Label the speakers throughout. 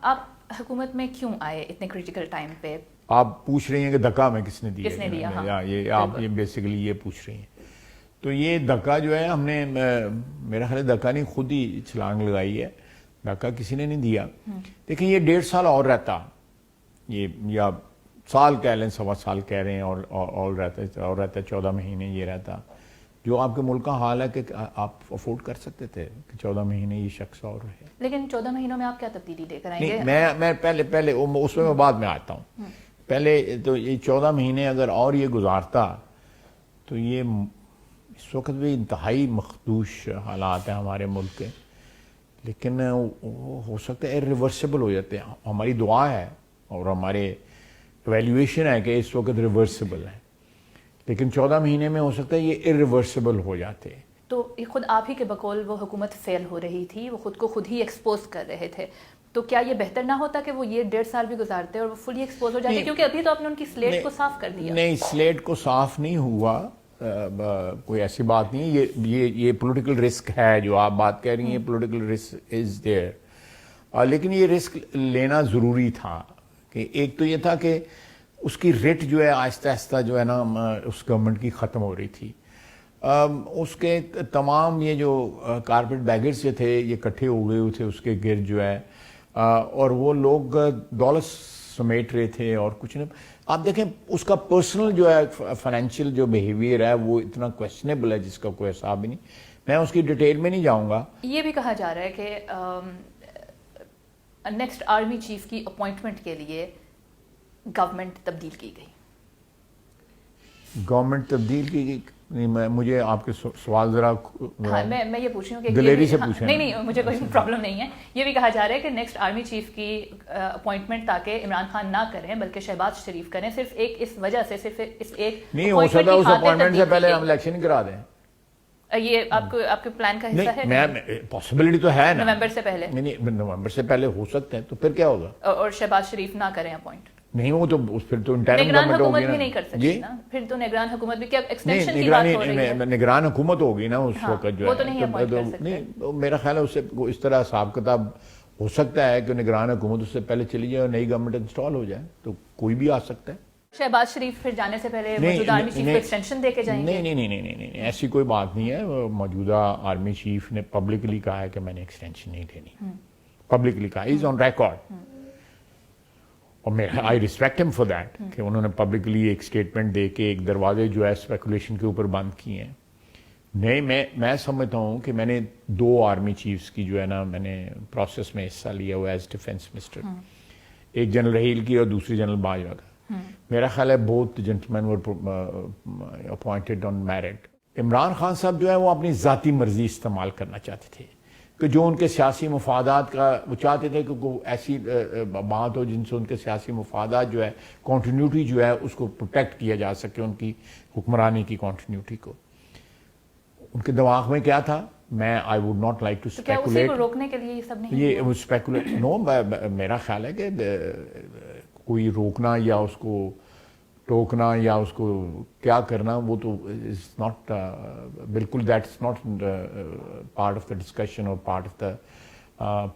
Speaker 1: آپ حکومت میں کیوں آئے اتنے کریٹیکل ٹائم پہ؟
Speaker 2: آپ پوچھ رہی ہیں کہ دھکا میں کس نے دیا؟
Speaker 1: کس نے دیا؟ ہاں
Speaker 2: یہ آپ یہ بیسیکلی یہ پوچھ رہی ہیں. تو یہ دھکا جو ہے ہم نے، میرا خیال ہے دھکا نہیں، خود ہی چھلانگ لگائی ہے. دھکا کسی نے نہیں دیا. دیکھیں یہ 1.5 سال اور رہتا، یہ یا سال کہہ لیں، 1.25 سال کہہ رہے ہیں، اور رہتا 14 مہینے یہ رہتا. جو آپ کے ملک کا حال ہے کہ آپ افورڈ کر سکتے تھے کہ 14 مہینے یہ شخص اور رہے.
Speaker 1: لیکن 14 مہینوں میں آپ کیا تبدیلی لے کر آئیں گے؟
Speaker 2: میں پہلے اس میں بعد میں آتا ہوں. پہلے تو یہ 14 مہینے اگر اور یہ گزارتا تو یہ اس وقت بھی انتہائی مخدوش حالات ہیں ہمارے ملک کے، لیکن ہو سکتا ہے ریورسیبل ہو جاتے ہیں. ہماری دعا ہے اور ہمارے ایویلیویشن ہے کہ اس وقت ریورسیبل ہے، لیکن 14 مہینے میں ہو سکتا ہے یہ ارریورسیبل ہو جاتے.
Speaker 1: تو خود آپ ہی کے بقول وہ حکومت فیل ہو رہی تھی، وہ خود کو خود ہی ایکسپوز کر رہے تھے، تو کیا یہ بہتر نہ ہوتا کہ وہ یہ 1.5 سال بھی گزارتے اور وہ فلی ایکسپوز ہو جاتے؟ کیونکہ ابھی تو آپ نے ان کی سلیٹ کو صاف کر دیا.
Speaker 2: نہیں، سلیٹ کو صاف نہیں ہوا، کوئی ایسی بات نہیں ہے. یہ پولیٹیکل رسک ہے جو آپ بات کہہ رہی ہیں، پولیٹیکل رسک از دیئر. لیکن یہ رسک لینا ضروری تھا کہ ایک تو یہ تھا کہ اس کی ریٹ جو ہے آہستہ آہستہ جو ہے نا اس گورنمنٹ کی ختم ہو رہی تھی. اس کے تمام یہ جو کارپیٹ بیگرز جو تھے یہ اکٹھے ہو گئے تھے اس کے گرد جو ہے، اور وہ لوگ دولت سمیٹ رہے تھے اور کچھ نہیں. آپ دیکھیں اس کا پرسنل جو ہے فائنینشیل جو بیہیویئر ہے وہ اتنا کویسچنیبل ہے جس کا کوئی حساب ہی نہیں. میں اس کی ڈیٹیل میں نہیں جاؤں گا.
Speaker 1: یہ بھی کہا جا رہا ہے کہ نیکسٹ آرمی چیف کی اپوائنٹمنٹ کے لیے گورنمنٹ تبدیل کی گئی.
Speaker 2: گورنمنٹ تبدیل کی گئی؟ نہیں، مجھے آپ کے سوال ذرا
Speaker 1: میں یہ پوچھ رہی ہوں کہ
Speaker 2: دلیری سے پوچھیں.
Speaker 1: نہیں مجھے کوئی پرابلم نہیں ہے. یہ بھی کہا جا رہا ہے کہ نیکسٹ آرمی چیف کی اپوائنٹمنٹ تاکہ عمران خان نہ کریں بلکہ شہباز شریف کریں، صرف ایک اس وجہ سے، صرف اس ایک
Speaker 2: نہیں ہو سکتا اس اپوائنٹمنٹ سے پہلے ہم الیکشن کرا دیں.
Speaker 1: یہ آپ کے پلان کا حصہ ہے؟
Speaker 2: پاسبلٹی تو ہے نا،
Speaker 1: نومبر سے پہلے.
Speaker 2: نہیں، نومبر سے پہلے ہو سکتا ہے. تو پھر کیا ہوگا؟
Speaker 1: اور شہباز شریف نہ کریں اپوائنٹ؟
Speaker 2: نہیں، وہ تو پھر تو انٹرم
Speaker 1: نگران
Speaker 2: گورنمنٹ
Speaker 1: حکومت
Speaker 2: ہوگی
Speaker 1: بھی نہیں کر سکتی نا. پھر تو نگران حکومت بھی، کیا ایکسٹینشن کی بات ہو رہی ہے؟
Speaker 2: نگران حکومت ہوگی نا اس وقت جو ہے.
Speaker 1: وہ تو نہیں اپوائنٹ کر سکتے.
Speaker 2: نہیں، میرا خیال ہے اس سے اس طرح حساب کتاب ہو سکتا ہے کہ نگران حکومت اس سے پہلے چلی جائے اور نئی گورنمنٹ انسٹال ہو جائے تو کوئی بھی آ سکتا ہے.
Speaker 1: شہباز شریف پھر جانے سے پہلے موجودہ آرمی چیف کو ایکسٹینشن دے کے جائیں گے؟
Speaker 2: نہیں، ایسی کوئی بات نہیں ہے. موجودہ آرمی چیف نے پبلکلی کہا ہے کہ میں نے ایکسٹینشن نہیں دینی. پبلکلی کہا، از آن ریکارڈ. اور میں آئی ریسپیکٹ ہم فار دیٹ کہ انہوں نے پبلکلی ایک اسٹیٹمنٹ دے کے ایک دروازے جو ہے اسپیکولیشن کے اوپر بند کیے ہیں. نہیں، میں سمجھتا ہوں کہ میں نے 2 آرمی چیفز کی جو ہے نا میں نے پروسیس میں حصہ لیا ہوا ایز ڈیفینس منسٹر. ایک جنرل رحیل کی اور دوسری جنرل باجوہ کا. میرا خیال ہے بوتھ جنٹلمین ور اپوائنٹڈ آن میرٹ. عمران خان صاحب جو ہے وہ اپنی ذاتی مرضی استعمال کرنا چاہتے تھے کہ جو ان کے سیاسی مفادات کا وہ چاہتے تھے کہ کوئی ایسی بات ہو جن سے ان کے سیاسی مفادات جو ہے کنٹینیوٹی جو ہے اس کو پروٹیکٹ کیا جا سکے، ان کی حکمرانی کی کنٹینیوٹی کو. ان کے دماغ میں کیا تھا؟ میں I would not like to speculate.
Speaker 1: روکنے کے لیے یہ سب نہیں،
Speaker 2: یہ اسپیکولیٹ نو، میرا خیال ہے کہ کوئی روکنا یا اس کو ٹوکنا یا اس کو کیا کرنا وہ تو از ناٹ بالکل، that is not part of the discussion اور part of the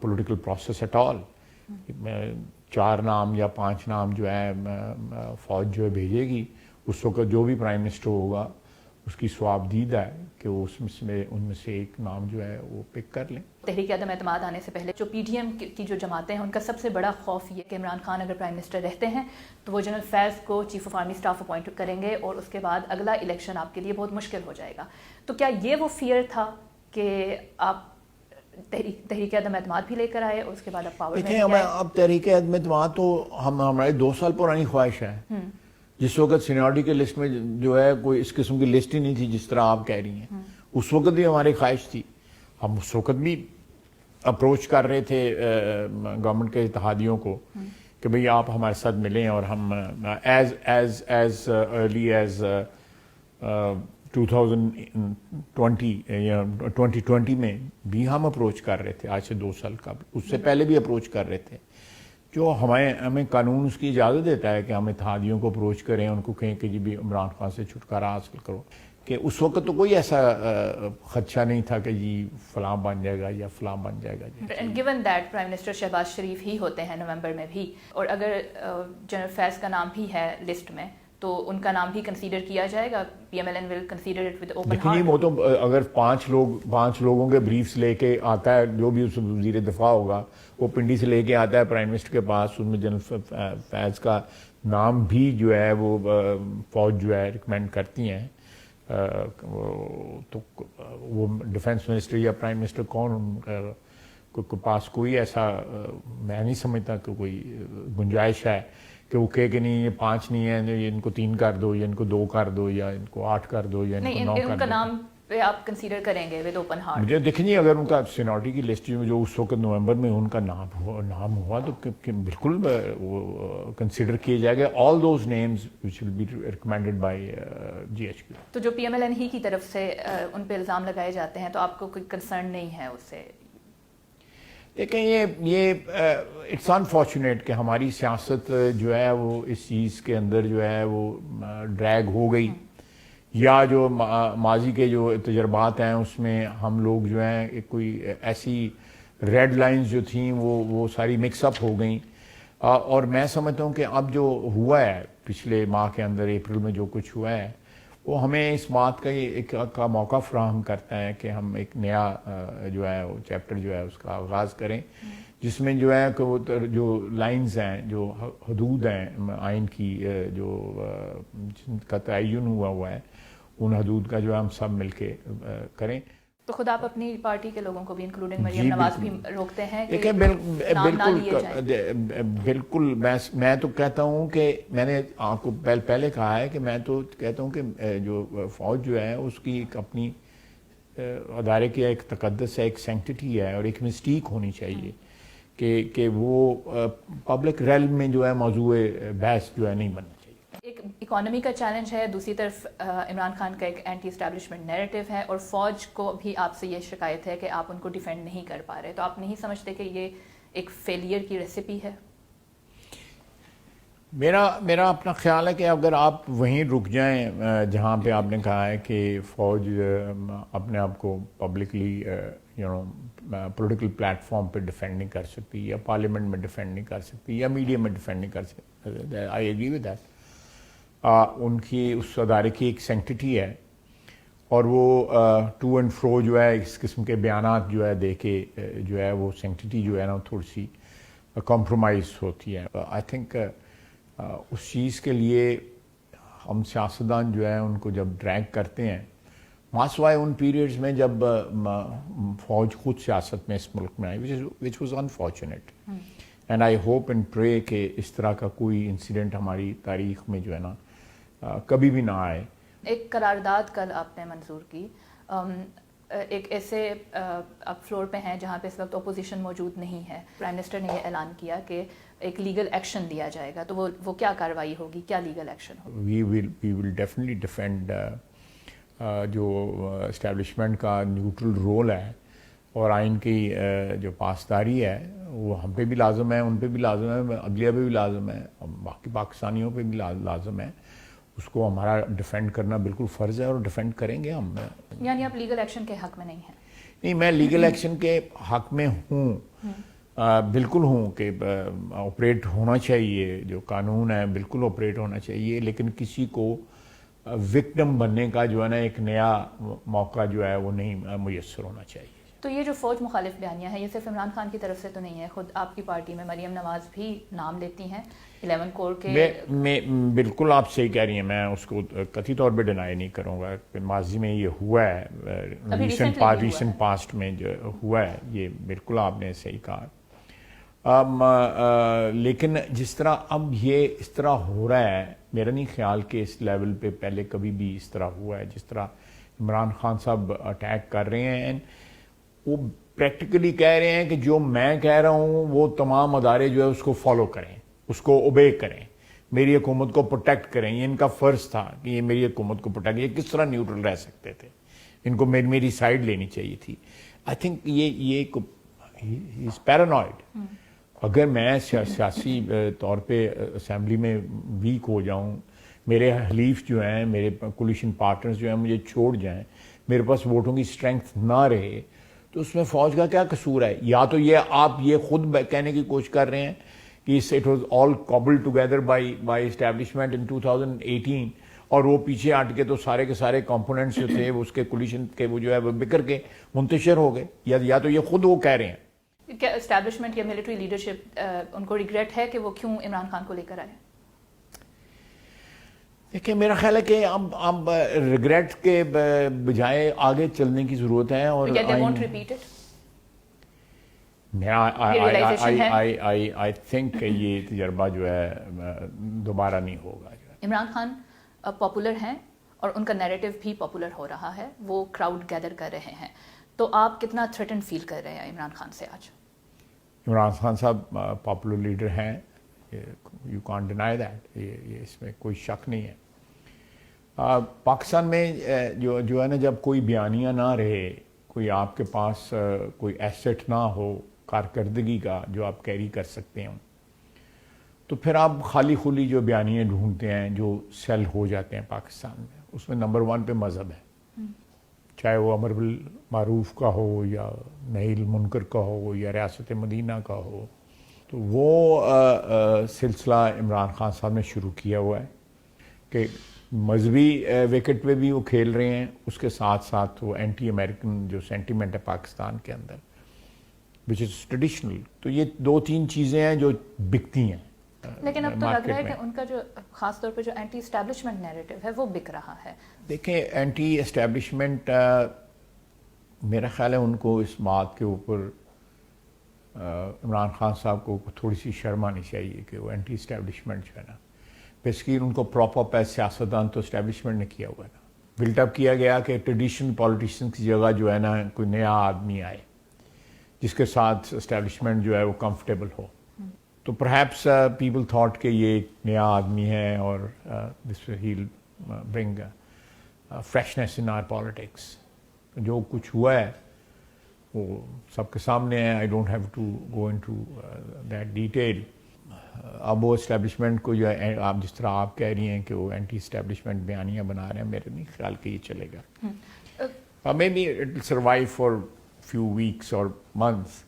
Speaker 2: political process at all. 4 نام یا 5 نام جو ہے فوج جو ہے بھیجے گی، اس وقت جو بھی پرائم منسٹر ہوگا اس کی سوابدید ہے کہ وہ ان میں سے ایک نام جو ہے وہ پک کر لیں.
Speaker 1: تحریک عدم اعتماد آنے سے پہلے جو پی ڈی ایم کی جو جماعتیں ہیں ان کا سب سے بڑا خوف یہ کہ عمران خان اگر پرائم منسٹر رہتے ہیں تو وہ جنرل فیض کو chief of army staff appoint کریں گے اور اس کے بعد اگلا الیکشن آپ کے لیے بہت مشکل ہو جائے گا. تو کیا یہ وہ فیئر تھا کہ آپ تحریک عدم اعتماد بھی لے کر آئے اور اس کے بعد آپ پاور میں آئے؟
Speaker 2: اب تحریک عدم اعتماد تو ہمارے 2 سال پرانی خواہش ہے. جس وقت سینیورٹی کے لسٹ میں جو ہے کوئی اس قسم کی لسٹ ہی نہیں تھی جس طرح آپ کہہ رہی ہیں، اس وقت بھی ہماری خواہش تھی. ہم اس وقت بھی اپروچ کر رہے تھے گورنمنٹ کے اتحادیوں کو کہ بھئی آپ ہمارے ساتھ ملیں، اور ہم ایز ارلی ایز 2020 میں بھی ہم اپروچ کر رہے تھے. آج سے 2 سال قبل، اس سے پہلے بھی اپروچ کر رہے تھے. جو ہمیں قانون اس کی اجازت دیتا ہے کہ ہم اتحادیوں کو اپروچ کریں، ان کو کہیں کہ جی بھی عمران خان سے چھٹکارا حاصل کرو. کہ اس وقت تو کوئی ایسا خدشہ نہیں تھا کہ جی فلاں بن جائے گا یا فلاں بن جائے گا.
Speaker 1: And given that prime minister Shehbaz Sharif ہی ہوتے ہیں نومبر میں بھی, اور اگر جنرل فیض کا نام بھی ہے لسٹ میں تو ان کا نام بھی کنسیڈر کیا جائے گا. P M L N will consider it with open heart.
Speaker 2: وہ تو اگر پانچ لوگوں کے بریفس لے کے آتا ہے, جو بھی اس وزیر دفاع ہوگا وہ پنڈی سے لے کے آتا ہے پرائم منسٹر کے پاس, اس میں جنرل فیض کا نام بھی جو ہے وہ فوج جو ہے ریکمینڈ کرتی ہیں, تو وہ ڈیفینس منسٹر یا پرائم منسٹر کون کے پاس کوئی ایسا میں نہیں سمجھتا کہ کوئی گنجائش ہے کہ وہ کہے کہ نہیں یہ 5 نہیں ہے, ان کو 3 کر دو یا ان کو 2 کر دو یا ان کو 8 کر دو یا ان کو 9 کر دو.
Speaker 1: ان کا نام پہ آپ کنسیڈر کریں گے ود اوپن ہارٹ؟
Speaker 2: مجھے دیکھیں جی, اگر ان کا سینیورٹی کی لسٹ میں جو اس وقت نومبر میں ان کا نام ہوا تو بالکل وہ کنسیڈر کیے جائے گا. All those names which will be recommended by G H Q.
Speaker 1: تو جو پی ایم ایل این ہی کی طرف سے ان پہ الزام لگائے جاتے ہیں تو آپ کو کوئی کنسرن نہیں ہے اس سے؟
Speaker 2: دیکھیں یہ اٹس انفارچونیٹ کہ ہماری سیاست جو ہے وہ اس چیز کے اندر جو ہے وہ ڈریگ ہو گئی, یا جو ماضی کے جو تجربات ہیں اس میں ہم لوگ جو ہیں کوئی ایسی ریڈ لائنز جو تھیں وہ ساری مکس اپ ہو گئیں. اور میں سمجھتا ہوں کہ اب جو ہوا ہے پچھلے ماہ کے اندر اپریل میں جو کچھ ہوا ہے وہ ہمیں اس بات کا ایک کا موقع فراہم کرتا ہے کہ ہم ایک نیا جو ہے وہ چیپٹر جو ہے اس کا آغاز کریں, جس میں جو ہے کہ وہ جو لائنز ہیں, جو حدود ہیں آئین کی جو جن کا تعین ہوا ہے, ان حدود کا جو ہم سب مل کے کریں.
Speaker 1: تو خود آپ اپنی پارٹی کے لوگوں کو بھی انکلوڈنگ مریم نواز بھی روکتے ہیں کہ
Speaker 2: بالکل. میں تو کہتا ہوں کہ میں نے آپ کو پہلے کہا ہے کہ میں تو کہتا ہوں کہ جو فوج جو ہے اس کی ایک اپنی ادارے کی ایک تقدس ہے, ایک سینکٹیٹی ہے اور ایک مسٹیک ہونی چاہیے کہ وہ پبلک ریلم میں جو ہے موضوع بحث جو ہے نہیں بننا چاہیے.
Speaker 1: ایک اکانومی کا چیلنج ہے, دوسری طرف عمران خان کا ایک اینٹی اسٹیبلشمنٹ نیریٹو ہے, اور فوج کو بھی آپ سے یہ شکایت ہے کہ آپ ان کو ڈیفینڈ نہیں کر پا رہے. تو آپ نہیں سمجھتے کہ یہ ایک فیلئر کی ریسیپی ہے؟
Speaker 2: میرا اپنا خیال ہے کہ اگر آپ وہیں رک جائیں جہاں پہ آپ نے کہا ہے کہ فوج اپنے آپ کو پبلکلی پولیٹیکل پلیٹ فارم پہ ڈیفینڈ نہیں کر سکتی, یا پارلیمنٹ میں ڈیفینڈ نہیں کر سکتی, یا میڈیا میں ڈیفینڈ نہیں کر سکتی, آئی ایگری ود دیٹ. ان کی اس ادارے کی ایک سینکٹیٹی ہے, اور وہ ٹو اینڈ فرو جو ہے اس قسم کے بیانات جو ہے دے کے جو ہے وہ سینکٹیٹی جو ہے نا تھوڑی سی کمپرومائز ہوتی ہے. آئی تھنک اس چیز کے لیے ہم سیاستدان جو ہے ان کو جب ڈریگ کرتے ہیں, ماسوائے ان پیریڈز میں جب فوج خود سیاست میں اس ملک میں آئی, which was unfortunate, and I hope and pray کہ اس طرح کا کوئی انسیڈنٹ ہماری تاریخ میں جو ہے نا کبھی بھی نہ آئے.
Speaker 1: ایک قرارداد کل آپ نے منظور کی, ایک ایسے اب فلور پہ ہیں جہاں پہ اس وقت اپوزیشن موجود نہیں ہے. پرائم منسٹر نے یہ اعلان کیا کہ ایک لیگل ایکشن لیا جائے گا, تو وہ کیا کارروائی ہوگی, کیا لیگل ایکشن ہوگا؟
Speaker 2: وی ول ڈیفینیٹلی ڈیفینڈ جو اسٹیبلشمنٹ کا نیوٹرل رول ہے اور آئین کی جو پاسداری ہے وہ ہم پہ بھی لازم ہے, ان پہ بھی لازم ہے, عدلیہ پہ بھی لازم ہے, باقی پاکستانیوں پہ بھی لازم ہے. اس کو ہمارا ڈیفینڈ کرنا بالکل فرض ہے اور ڈیفینڈ کریں گے ہم.
Speaker 1: یعنی آپ لیگل ایکشن کے حق میں نہیں ہیں؟
Speaker 2: نہیں, میں لیگل ایکشن کے حق میں ہوں, بالکل ہوں کہ آپریٹ ہونا چاہیے, جو قانون ہے بالکل آپریٹ ہونا چاہیے, لیکن کسی کو وکٹم بننے کا جو ہے نا ایک نیا موقع جو ہے وہ نہیں میسر ہونا چاہیے.
Speaker 1: تو یہ جو فوج مخالف بیانیہ ہے یہ صرف عمران خان کی طرف سے تو نہیں ہے, خود آپ کی پارٹی میں مریم نواز بھی نام لیتی ہیں 11 کور کے.
Speaker 2: میں بالکل آپ صحیح کہہ رہی ہیں, میں اس کو قطعی طور پہ ڈینائی نہیں کروں گا کہ ماضی میں یہ ہوا ہے, ریسنٹ پاسٹ میں جو ہوا ہے, یہ بالکل آپ نے صحیح کہا. لیکن جس طرح اب یہ اس طرح ہو رہا ہے, میرا نہیں خیال کہ اس لیول پہ پہلے کبھی بھی اس طرح ہوا ہے جس طرح عمران خان صاحب اٹیک کر رہے ہیں. وہ پریکٹیکلی کہہ رہے ہیں کہ جو میں کہہ رہا ہوں وہ تمام ادارے جو ہے اس کو فالو کریں, اس کو اوبے کریں, میری حکومت کو پروٹیکٹ کریں. یہ ان کا فرض تھا کہ یہ میری حکومت کو پروٹیکٹ, یہ کس طرح نیوٹرل رہ سکتے تھے, ان کو میری سائڈ لینی چاہیے تھی. آئی تھنک یہ پیرانوائڈ. اگر میں سیاسی طور پہ اسمبلی میں ویک ہو جاؤں, میرے حلیف جو ہیں, میرے کولیشن پارٹنرز جو ہیں مجھے چھوڑ جائیں, میرے پاس ووٹوں کی اسٹرینتھ نہ رہے, تو اس میں فوج کا کیا قصور ہے؟ یا تو یہ آپ یہ خود کہنے کی کوشش کر رہے ہیں کہ it was all cobbled together by establishment in 2018, اور وہ پیچھے ہٹ کے تو سارے کے سارے کمپوننٹس جو تھے اس کے کولیشن کے وہ جو ہے وہ بکھر کے منتشر ہو گئے, یا تو یہ خود وہ کہہ رہے ہیں.
Speaker 1: کیا اسٹیبلشمنٹ یا ملٹری لیڈرشپ ان کو ریگریٹ ہے کہ وہ کیوں عمران خان کو لے کر آئے؟
Speaker 2: دیکھیں میرا خیال ہے کہ اب ریگریٹ کے بجائے آگے چلنے کی ضرورت ہے, اور آئی تھنک کہ یہ تجربہ جو ہے دوبارہ نہیں ہوگا.
Speaker 1: عمران خان پاپولر ہیں اور ان کا نیریٹو بھی پاپولر ہو رہا ہے, وہ کراؤڈ گیدر کر رہے ہیں, تو آپ کتنا تھریٹن فیل کر رہے ہیں عمران خان سے آج؟
Speaker 2: عمران خان صاحب پاپولر لیڈر ہیں, یو کانٹ ڈینائی دیٹ, یہ اس میں کوئی شک نہیں ہے. پاکستان میں جو ہے نا, جب کوئی بیانیہ نہ رہے, کوئی آپ کے پاس کوئی ایسٹ نہ ہو کارکردگی کا جو آپ کیری کر سکتے ہیں, تو پھر آپ خالی خلی جو بیانیے ڈھونڈتے ہیں جو سیل ہو جاتے ہیں پاکستان میں, اس میں نمبر 1 پہ مذہب ہے, چاہے وہ امر بالمعروف کا ہو یا نہی المنکر کا ہو یا ریاست مدینہ کا ہو. تو وہ سلسلہ عمران خان صاحب نے شروع کیا ہوا ہے کہ مذہبی وکٹ پہ بھی وہ کھیل رہے ہیں, اس کے ساتھ ساتھ وہ اینٹی امریکن جو سینٹیمنٹ ہے پاکستان کے اندر وچ از ٹریڈیشنل, تو یہ 2-3 چیزیں ہیں جو بکتی ہیں.
Speaker 1: لیکن اب تو لگ رہا ہے کہ ان کا جو خاص طور پہ جو اینٹی اسٹیبلشمنٹ نیریٹو ہے وہ بک رہا ہے.
Speaker 2: دیکھیں اینٹی اسٹیبلشمنٹ میرا خیال ہے ان کو اس بات کے اوپر عمران خان صاحب کو تھوڑی سی شرم آنی چاہیے کہ وہ اینٹی اسٹیبلشمنٹ جو ہے نا, بیسکلی ان کو پراپر سیاستدان تو اسٹیبلشمنٹ نے کیا ہوا ہے نا. بلٹ اپ کیا گیا کہ ٹریڈیشنل پالیٹیشین کی جگہ جو ہے نا کوئی نیا آدمی آئے جس کے ساتھ اسٹیبلشمنٹ جو ہے وہ کمفرٹیبل ہو. تو پرہیپس پیپل تھاٹ کہ یہ ایک نیا آدمی ہے اور this will bring freshness in our politics. جو کچھ ہوا ہے وہ سب کے سامنے ہے, I don't have to go into that detail. اب وہ اسٹیبلشمنٹ کو جو ہے آپ جس طرح آپ کہہ رہی ہیں کہ وہ اینٹی اسٹیبلشمنٹ بیانیاں بنا رہے ہیں, میرے نہیں خیال کہ یہ چلے گا. May be it will survive for few weeks اور منتھس,